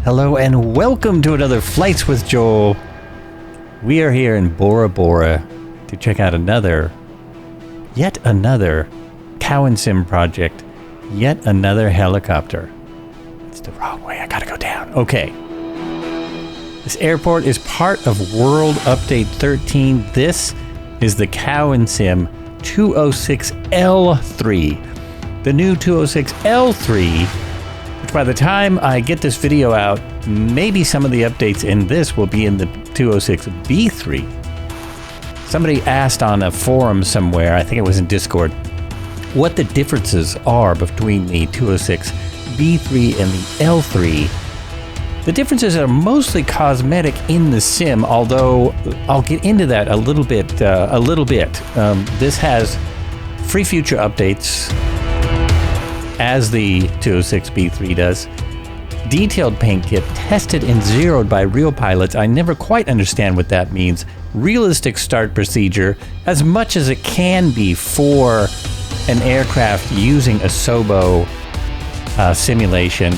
Hello and welcome to another Flights with Joel. We are here in Bora Bora to check out yet another CowanSim project, yet another helicopter. It's the wrong way, I gotta go down. Okay. This airport is part of World Update 13. This is the CowanSim 206L3. The new 206L3, which by the time I get this video out, maybe some of the updates in this will be in the 206V3. Somebody asked on a forum somewhere, I think it was in Discord, what the differences are between the 206V3 and the L3. The differences are mostly cosmetic in the sim, although I'll get into that a little bit. This has free future updates, as the 206B3 does. Detailed paint kit tested and zeroed by real pilots. I never quite understand what that means. Realistic start procedure, as much as it can be for an aircraft using a SOBO simulation.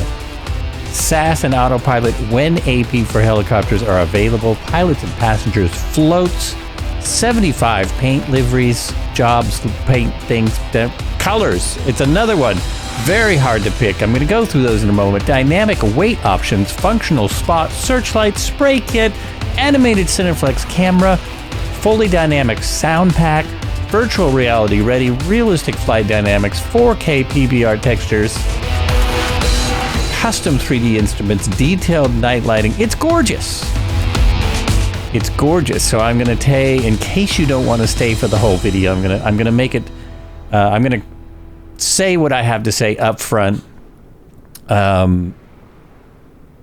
SAS and autopilot when AP for helicopters are available. Pilots and passengers floats. 75 paint liveries, jobs, paint things, colors. It's another one. Very hard to pick. I'm going to go through those in a moment. Dynamic weight options, functional spot, searchlight, spray kit, animated Cineflex camera, fully dynamic sound pack, virtual reality ready, realistic flight dynamics, 4K PBR textures, custom 3D instruments, detailed night lighting. It's gorgeous. It's gorgeous. So I'm going to in case you don't want to stay for the whole video, I'm going to make it, I'm going to say what I have to say up front.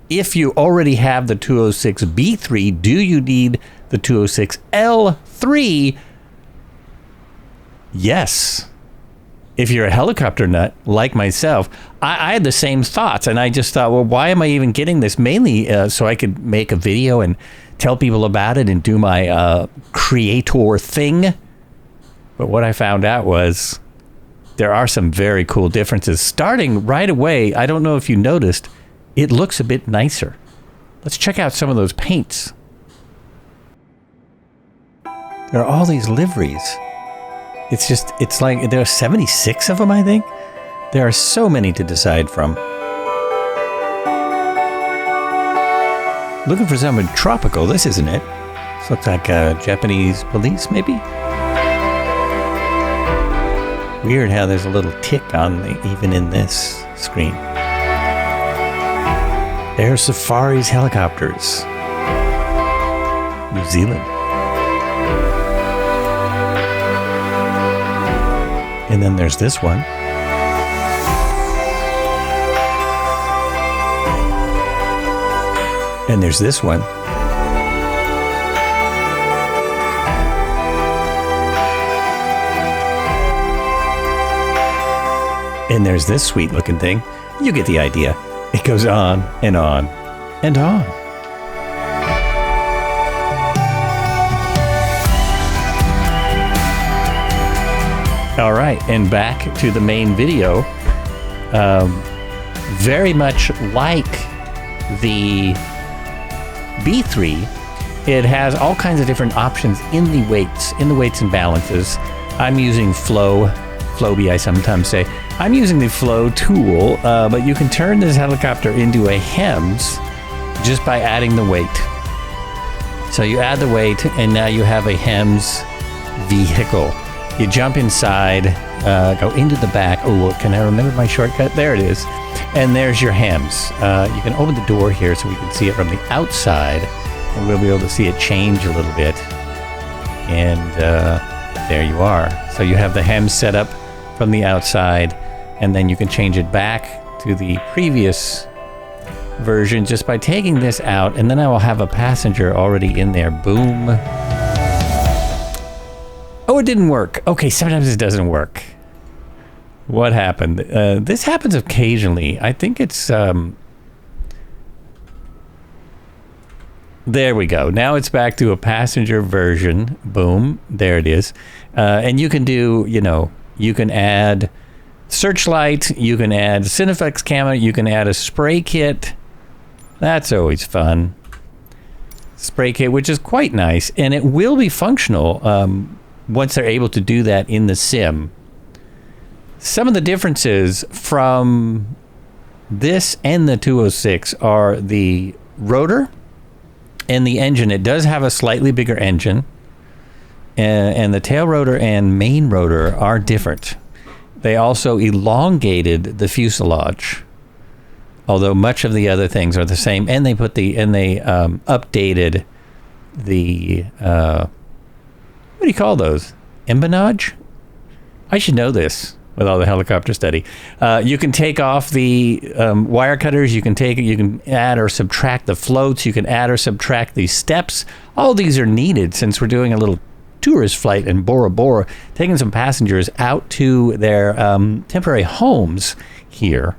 If you already have the 206B3, do you need the 206L3? Yes. If you're a helicopter nut like myself, I had the same thoughts, and I just thought, well, why am I even getting this? Mainly so I could make a video and tell people about it and do my creator thing. But what I found out was there are some very cool differences. Starting right away, I don't know if you noticed, it looks a bit nicer. Let's check out some of those paints. There are all these liveries. It's like there are 76 of them, I think. There are so many to decide from. Looking for something tropical. This isn't it. This looks like Japanese police, maybe. Weird how there's a little tick on even in this screen. Air Safari's helicopters. New Zealand. And then there's this one. And there's this one. And there's this sweet looking thing. You get the idea. It goes on and on and on. All right, and back to the main video. Very much like the B3, it has all kinds of different options in the weights and balances. I'm using Floby, I sometimes say. I'm using the Flow tool, but you can turn this helicopter into a HEMS just by adding the weight. So you add the weight, and now you have a HEMS vehicle. You jump inside, go into the back. Oh, can I remember my shortcut? There it is. And there's your HEMS. You can open the door here so we can see it from the outside, and we'll be able to see it change a little bit. And there you are. So you have the HEMS set up from the outside, and then you can change it back to the previous version just by taking this out, and then I will have a passenger already in there. Boom. Oh, it didn't work. Okay, sometimes it doesn't work. What happened? This happens occasionally. I think it's... There we go. Now it's back to a passenger version. Boom. There it is. And you can do, you can add searchlight, you can add Cineflex camera, you can add a spray kit. That's always fun. Spray kit, which is quite nice, and it will be functional once they're able to do that in the sim. Some of the differences from this and the 206 are the rotor and the engine. It does have a slightly bigger engine, and the tail rotor and main rotor are different. They also elongated the fuselage, although much of the other things are the same. And they updated the what do you call those? Empennage? I should know this with all the helicopter study. You can take off the wire cutters. You can add or subtract the floats. You can add or subtract these steps. All these are needed since we're doing a little tourist flight in Bora Bora, taking some passengers out to their temporary homes here.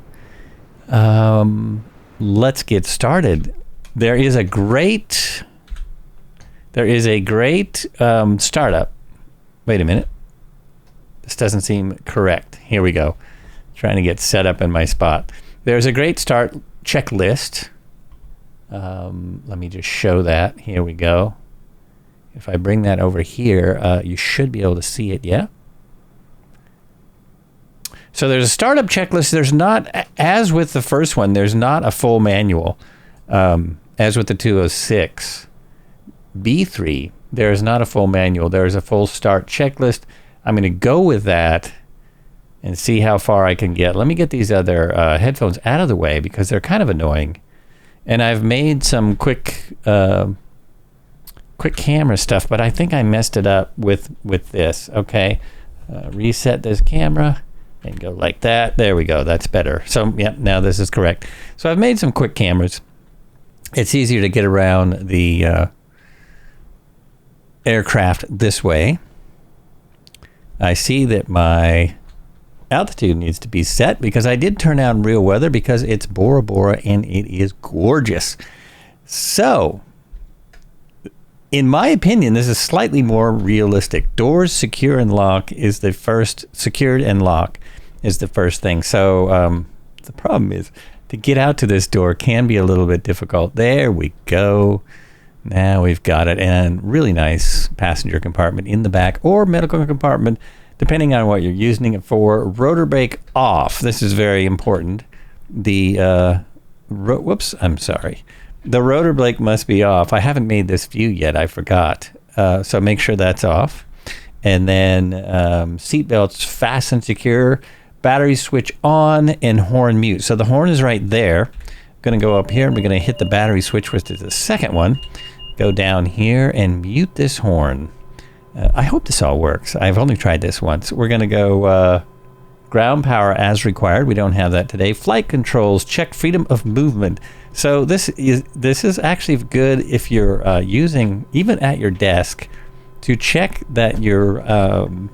Let's get started. There is a great startup. Wait a minute. This doesn't seem correct. Here we go. Trying to get set up in my spot. There's a great start checklist. Let me just show that. Here we go. If I bring that over here, you should be able to see it, yeah? So there's a startup checklist. There's not, as with the first one, there's not a full manual. As with the 206 B3, there is not a full manual. There is a full start checklist. I'm going to go with that and see how far I can get. Let me get these other headphones out of the way because they're kind of annoying. And I've made some quick camera stuff, but I think I messed it up with this. Okay, reset this camera and go like that. There we go. That's better. So yeah, now this is correct. So I've made some quick cameras. It's easier to get around the aircraft this way. I see that my altitude needs to be set because I did turn out real weather because it's Bora Bora and it is gorgeous. So, in my opinion, this is slightly more realistic. Doors secure and lock is the first. Secured and lock is the first thing. So the problem is to get out to this door can be a little bit difficult. There we go. Now we've got it, and really nice passenger compartment in the back or medical compartment, depending on what you're using it for. Rotor brake off. This is very important. The whoops, I'm sorry. The rotor brake must be off. I haven't made this view yet. I forgot. So make sure that's off. And then seat belts fastened secure. Battery switch on and horn mute. So the horn is right there. I'm going to go up here and we're going to hit the battery switch, which is the second one. Go down here and mute this horn. I hope this all works. I've only tried this once. We're going to go ground power as required. We don't have that today. Flight controls, check freedom of movement. So this is actually good if you're using, even at your desk, to check that you're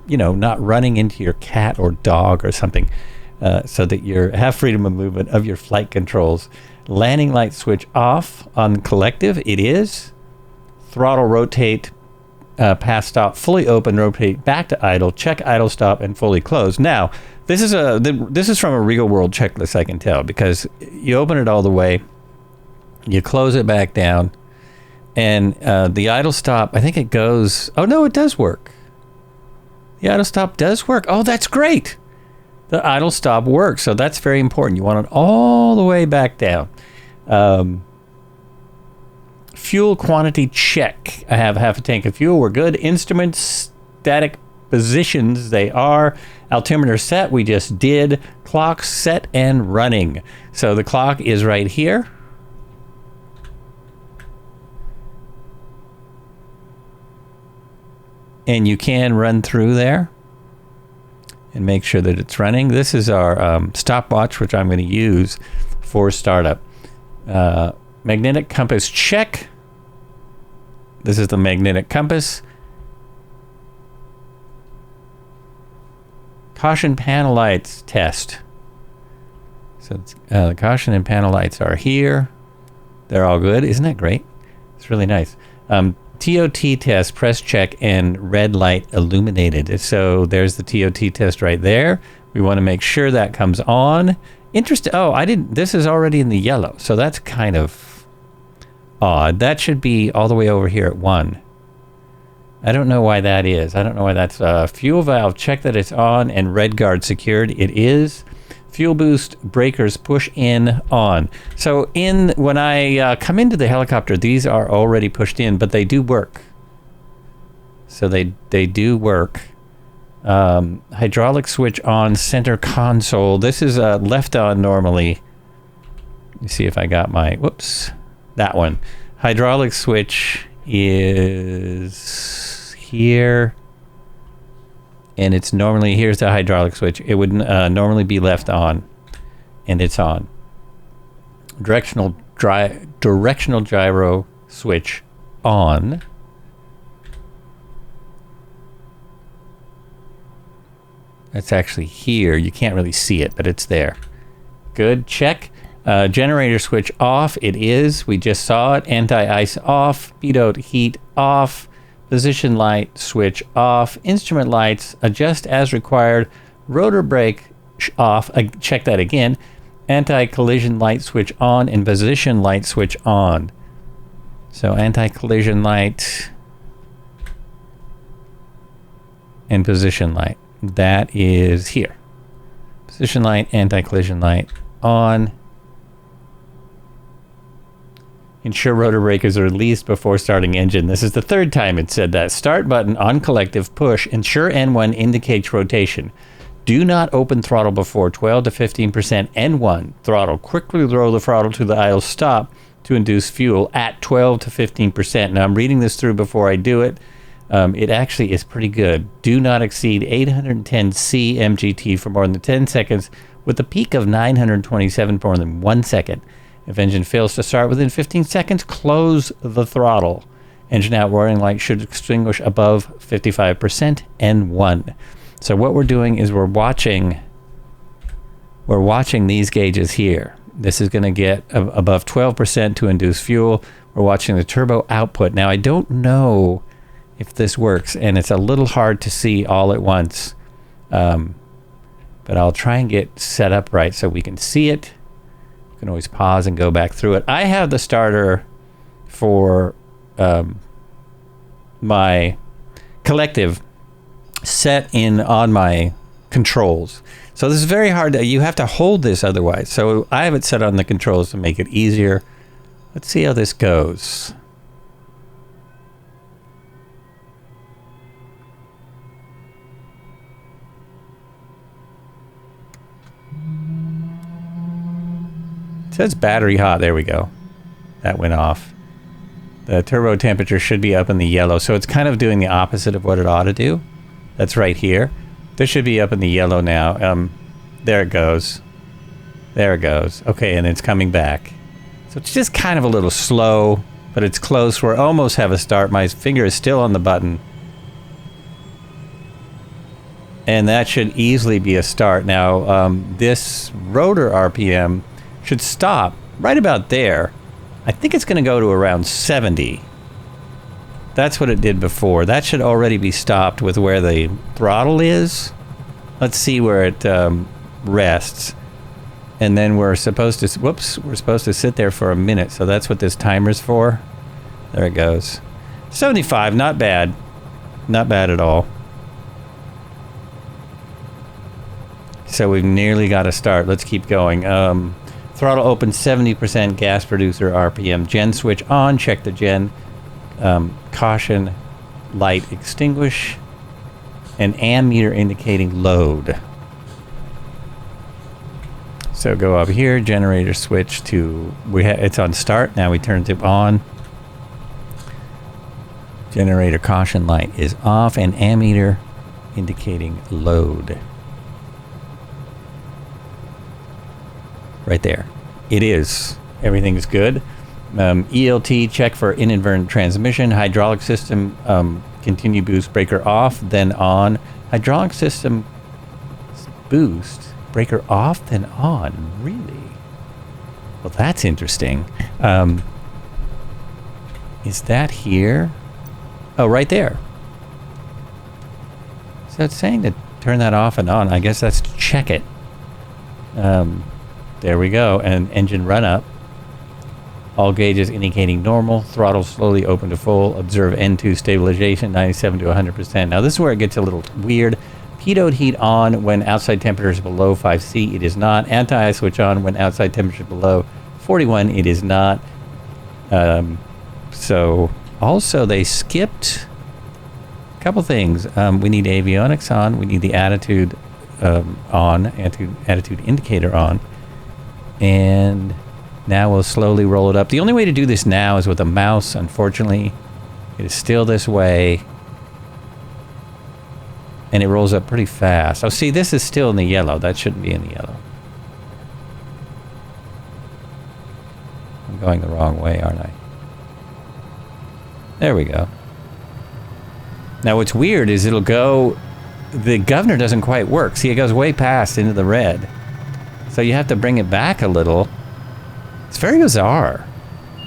not running into your cat or dog or something, so that you have freedom of movement of your flight controls. Landing light switch off on collective. It is. Throttle rotate, pass stop, fully open, rotate back to idle, check idle stop, and fully close. Now, this is from a real world checklist, I can tell, because you open it all the way, you close it back down, and the idle stop, I think it goes, oh no, it does work. The idle stop does work. Oh, that's great. The idle stop works, so that's very important. You want it all the way back down. Fuel quantity check. I have half a tank of fuel. We're good. Instruments, static positions, they are. Altimeter set, we just did. Clock set and running. So the clock is right here. And you can run through there and make sure that it's running. This is our stopwatch, which I'm going to use for startup. Magnetic compass check. This is the magnetic compass. Caution panel lights test. So the caution and panel lights are here. They're all good. Isn't that great? It's really nice. TOT test, press check, and red light illuminated. So there's the TOT test right there. We want to make sure that comes on. Interesting. Oh, this is already in the yellow. So that's kind of odd. That should be all the way over here at 1. I don't know why that is. I don't know why that's fuel valve. Check that it's on and red guard secured. It is. Fuel boost breakers push in on. So when I come into the helicopter, these are already pushed in, but they do work. So they do work. Hydraulic switch on center console. This is left on normally. Let me see if I got my, whoops, that one. Hydraulic switch is here. And it's normally, here's the hydraulic switch. It would normally be left on, and it's on. Directional gyro switch on. That's actually here. You can't really see it, but it's there. Good, check. Generator switch off. It is. We just saw it. Anti-ice off. Pitot heat off. Position light switch off. Instrument lights adjust as required. Rotor brake off. Check that again. Anti-collision light switch on and position light switch on. So anti-collision light and position light. That is here. Position light, anti-collision light on. Ensure rotor breakers are released before starting engine. This is the third time it said that. Start button on collective push. Ensure N1 indicates rotation. Do not open throttle before 12 to 15% N1 throttle. Quickly lower the throttle to the idle stop to induce fuel at 12 to 15%. Now I'm reading this through before I do it. It actually is pretty good. Do not exceed 810 cmgt for more than 10 seconds with a peak of 927 for more than 1 second. If engine fails to start within 15 seconds, close the throttle. Engine out warning light should extinguish above 55% N1. So what we're doing is we're watching these gauges here. This is going to get above 12% to induce fuel. We're watching the turbo output. Now I don't know if this works, and it's a little hard to see all at once. But I'll try and get set up right so we can see it. You can always pause and go back through it. I have the starter for my collective set in on my controls. So this is very hard. You have to hold this otherwise. So I have it set on the controls to make it easier. Let's see how this goes. It says battery hot. There we go. That went off. The turbo temperature should be up in the yellow. So it's kind of doing the opposite of what it ought to do. That's right here. This should be up in the yellow now. There it goes. There it goes. Okay, and it's coming back. So it's just kind of a little slow, but it's close. We almost have a start. My finger is still on the button. And that should easily be a start. Now, this rotor RPM should stop right about there. I think it's going to go to around 70. That's what it did before. That should already be stopped with where the throttle is. Let's see where it rests. And then we're supposed to, whoops, we're supposed to sit there for a minute. So that's what this timer's for. There it goes. 75, not bad. Not bad at all. So we've nearly got to start. Let's keep going. Throttle open, 70% gas producer RPM. Gen switch on. Check the gen. Caution light extinguish. An ammeter indicating load. So go up here. Generator switch to. It's on start. Now we turn it on. Generator caution light is off. And ammeter indicating load. Right there. It is. Everything is good. ELT check for inadvertent transmission. Hydraulic system continue boost breaker off, then on. Hydraulic system boost breaker off, then on. Really? Well, that's interesting. Is that here? Oh, right there. So it's saying to turn that off and on. I guess that's to check it. There we go. And engine run up. All gauges indicating normal. Throttle slowly open to full. Observe N2 stabilization, 97 to 100%. Now this is where it gets a little weird. Pitot heat on when outside temperature is below 5C. It is not. Anti-ice switch on when outside temperature is below 41. It is not. So also they skipped a couple things. We need avionics on. We need the attitude on, attitude indicator on. And now we'll slowly roll it up. The only way to do this now is with a mouse. Unfortunately, it is still this way. And it rolls up pretty fast. Oh, see, this is still in the yellow. That shouldn't be in the yellow. I'm going the wrong way, aren't I? There we go. Now, what's weird is it'll go... The governor doesn't quite work. See, it goes way past into the red. So you have to bring it back a little. It's very bizarre.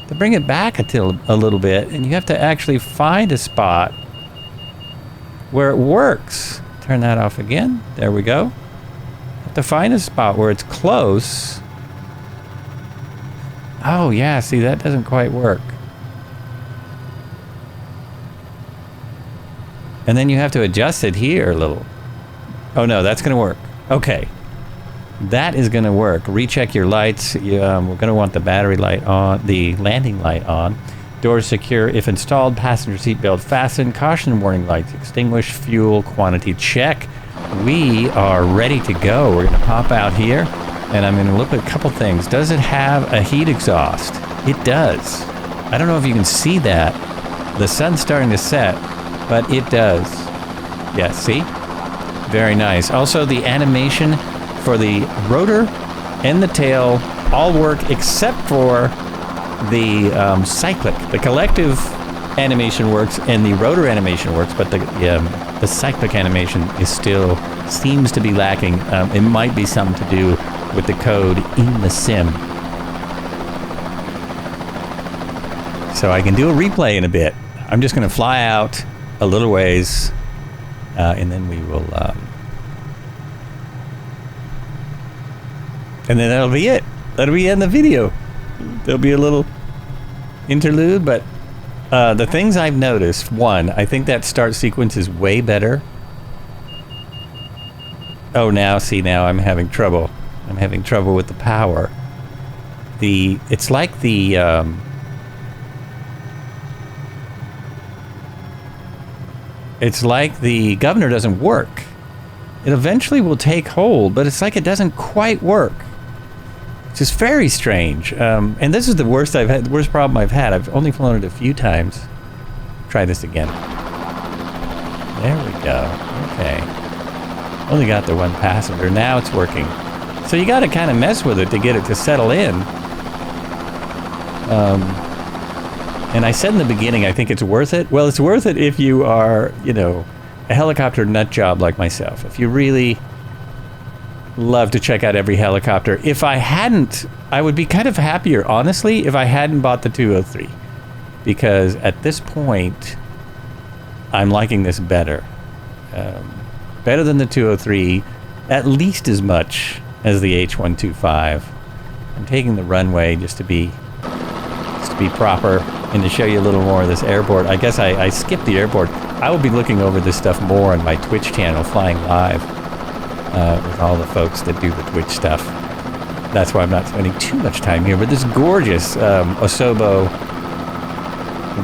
To bring it back a little bit, and you have to actually find a spot where it works. Turn that off again. There we go. Have to find a spot where it's close. Oh yeah, see, that doesn't quite work. And then you have to adjust it here a little. Oh no, that's gonna work. Okay. That is gonna work. Recheck your lights. We're gonna want the battery light on, the landing light on. Doors secure if installed. Passenger seatbelt fastened. Caution warning lights extinguished. Fuel quantity check. We are ready to go. We're gonna pop out here, and I'm gonna look at a couple things. Does it have a heat exhaust? It does. I don't know if you can see that. The sun's starting to set, but it does. Yeah, see? Very nice. Also, the animation for the rotor and the tail all work except for the cyclic. The collective animation works and the rotor animation works, but the cyclic animation is still seems to be lacking. It might be something to do with the code in the sim. So I can do a replay in a bit. I'm just going to fly out a little ways, and then we will... and then that'll be it. That'll be in the video. There'll be a little interlude, but the things I've noticed, one, I think that start sequence is way better. Oh, now, see, now I'm having trouble. I'm having trouble with the power. It's like the... it's like the governor doesn't work. It eventually will take hold, but it's like it doesn't quite work. Which is very strange. And this is the worst I've had, the worst problem I've had. I've only flown it a few times. Try this again. There we go. Okay. Only got the one passenger. Now it's working. So you got to kind of mess with it to get it to settle in. And I said in the beginning, I think it's worth it. Well, it's worth it if you are, you know, a helicopter nut job like myself. If you really love to check out every helicopter. If I hadn't, I would be kind of happier, honestly, if I hadn't bought the 203. Because at this point, I'm liking this better. Better than the 203, at least as much as the H125. I'm taking the runway just to be proper and to show you a little more of this airport. I guess I skipped the airport. I will be looking over this stuff more on my Twitch channel, Flying Live, with all the folks that do the Twitch stuff. That's why I'm not spending too much time here. But this gorgeous Osobo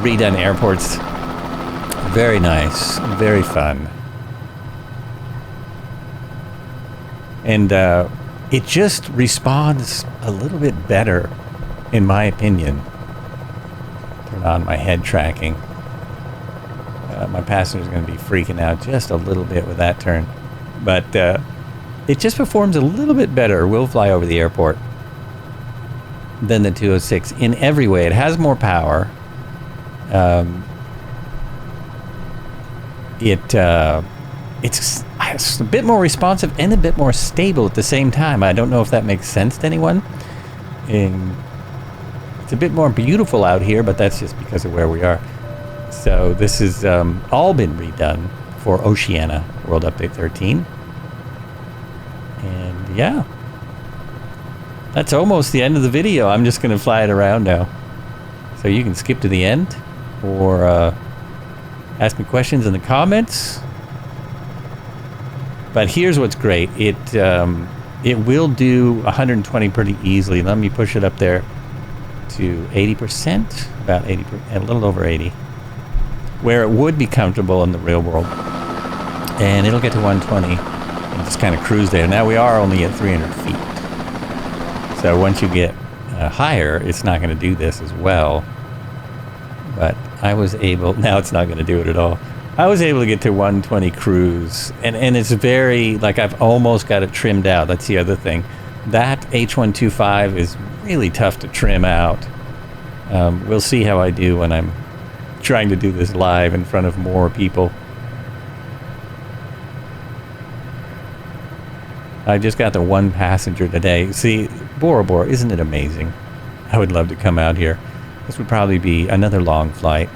redone airport's very nice, very fun. And it just responds a little bit better, in my opinion. Turn on my head tracking. My passenger's going to be freaking out just a little bit with that turn. But it just performs a little bit better. We'll fly over the airport than the 206 in every way. It has more power. It's a bit more responsive and a bit more stable at the same time. I don't know if that makes sense to anyone. It's a bit more beautiful out here, but that's just because of where we are. So this has all been redone for Oceania World Update 13. And yeah, that's almost the end of the video. I'm just going to fly it around now. So you can skip to the end or ask me questions in the comments. But here's what's great. It will do 120 pretty easily. Let me push it up there to 80%, about 80, a little over 80, where it would be comfortable in the real world. And it'll get to 120 and just kind of cruise there. Now we are only at 300 feet. So once you get higher, it's not going to do this as well. But I was able, now it's not going to do it at all. I was able to get to 120 cruise, and it's very, like, I've almost got it trimmed out. That's the other thing. That H125 is really tough to trim out. We'll see how I do when I'm trying to do this live in front of more people. I just got the one passenger today. See, Bora Bora, isn't it amazing? I would love to come out here. This would probably be another long flight.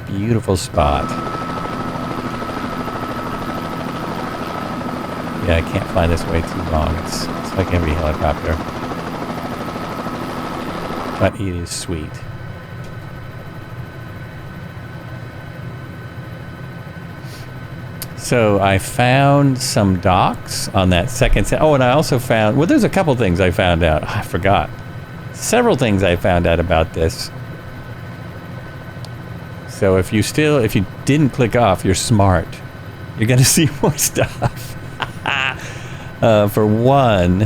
Beautiful spot. Yeah, I can't fly this way too long. It's like every helicopter. But it is sweet. So I found some docks on that second set. Oh, and I also found, well, there's a couple things I found out. I forgot. Several things I found out about this. So if you didn't click off, you're smart. You're going to see more stuff. For one,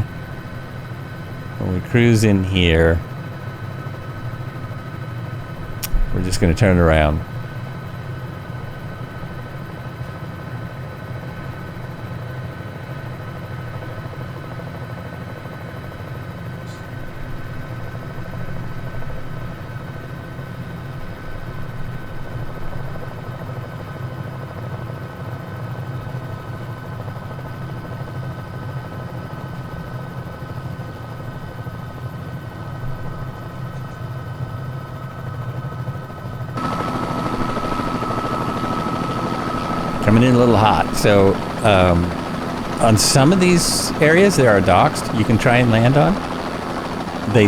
when we cruise in here, we're just going to turn around. Coming in a little hot. So on some of these areas there are docks you can try and land on. They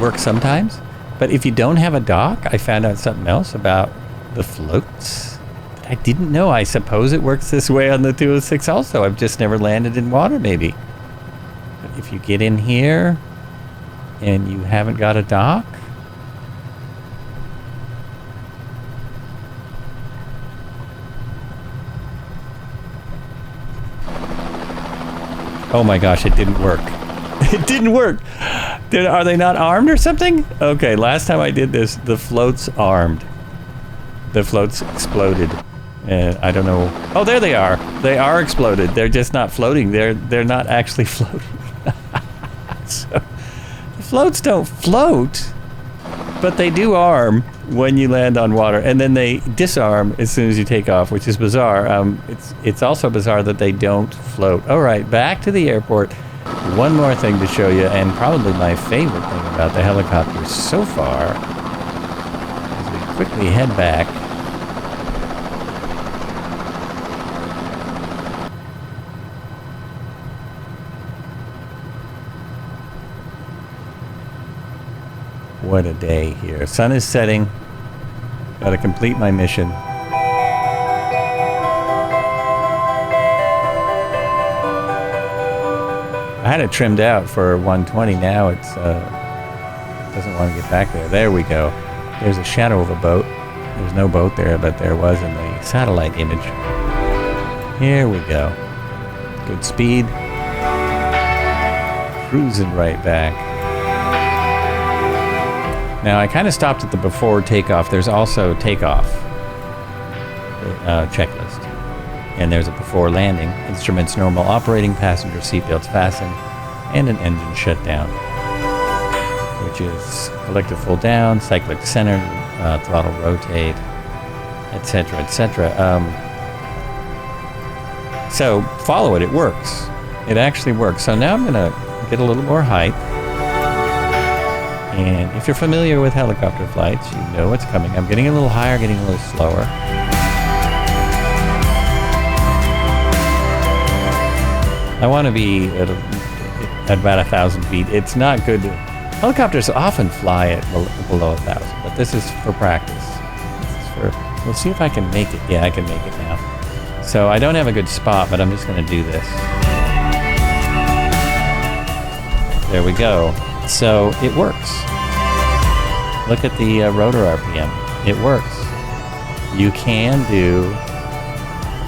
work sometimes, but if you don't have a dock, I found out something else about the floats that I didn't know. I suppose it works this way on the 206 also. I've just never landed in water maybe. But if you get in here and you haven't got a dock, oh my gosh, it didn't work. It didn't work. Are they not armed or something? Okay, last time I did this, the float's armed. The floats exploded. And I don't know. Oh, there they are. They are exploded. They're just not floating. They're not actually floating. So, the floats don't float, but they do arm when you land on water, and then they disarm as soon as you take off, which is bizarre. It's also bizarre that they don't float. All right, back to the airport. One more thing to show you, and probably my favorite thing about the helicopter so far, as we quickly head back. What a day here. Sun is setting. Got to complete my mission. I had it trimmed out for 120. Now it doesn't want to get back there. There we go. There's a shadow of a boat. There's no boat there, but there was in the satellite image. Here we go. Good speed. Cruising right back. Now I kind of stopped at the before takeoff. There's also takeoff checklist. And there's a before landing. Instruments normal operating, passenger seatbelts fastened, and an engine shutdown. Which is collective full down, cyclic center, throttle rotate, etc., etc. So follow it, it works. It actually works. So now I'm going to get a little more height. And if you're familiar with helicopter flights, you know what's coming. I'm getting a little higher, getting a little slower. I want to be at about 1,000 feet. It's not good Helicopters often fly at below 1,000, but this is for practice. We'll see if I can make it. Yeah, I can make it now. So I don't have a good spot, but I'm just going to do this. There we go. So it works. Look at the rotor RPM. It works. You can do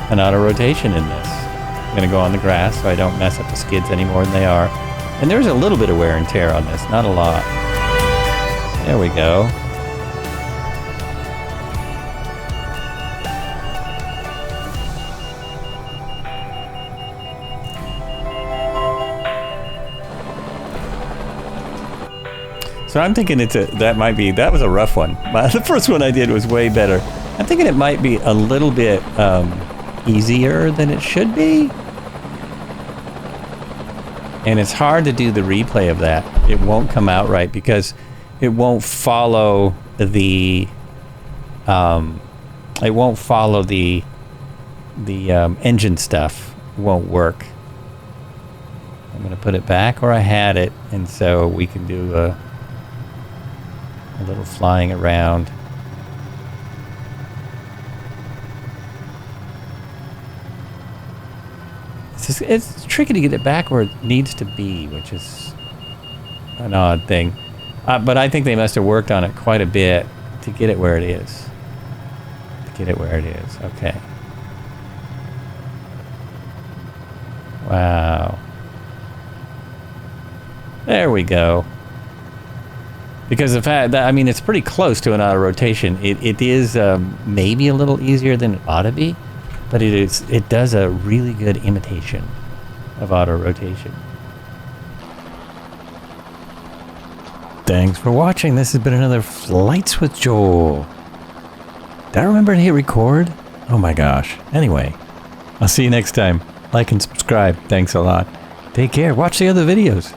an auto rotation in this. I'm going to go on the grass so I don't mess up the skids any more than they are. And there's a little bit of wear and tear on this, not a lot. There we go. So I'm thinking that was a rough one. The first one I did was way better. I'm thinking it might be a little bit easier than it should be. And it's hard to do the replay of that. It won't come out right because it won't follow the engine stuff. It won't work. I'm gonna put it back where I had it, and so we can do a little flying around. It's tricky to get it back where it needs to be, which is an odd thing. But I think they must have worked on it quite a bit to get it where it is. Okay. Wow. There we go. Because the fact that, I mean, it's pretty close to an auto rotation. It is maybe a little easier than it ought to be. But it does a really good imitation of auto rotation. Thanks for watching. This has been another Flights with Joel. Did I remember to hit record? Oh my gosh. Anyway, I'll see you next time. Like and subscribe. Thanks a lot. Take care. Watch the other videos.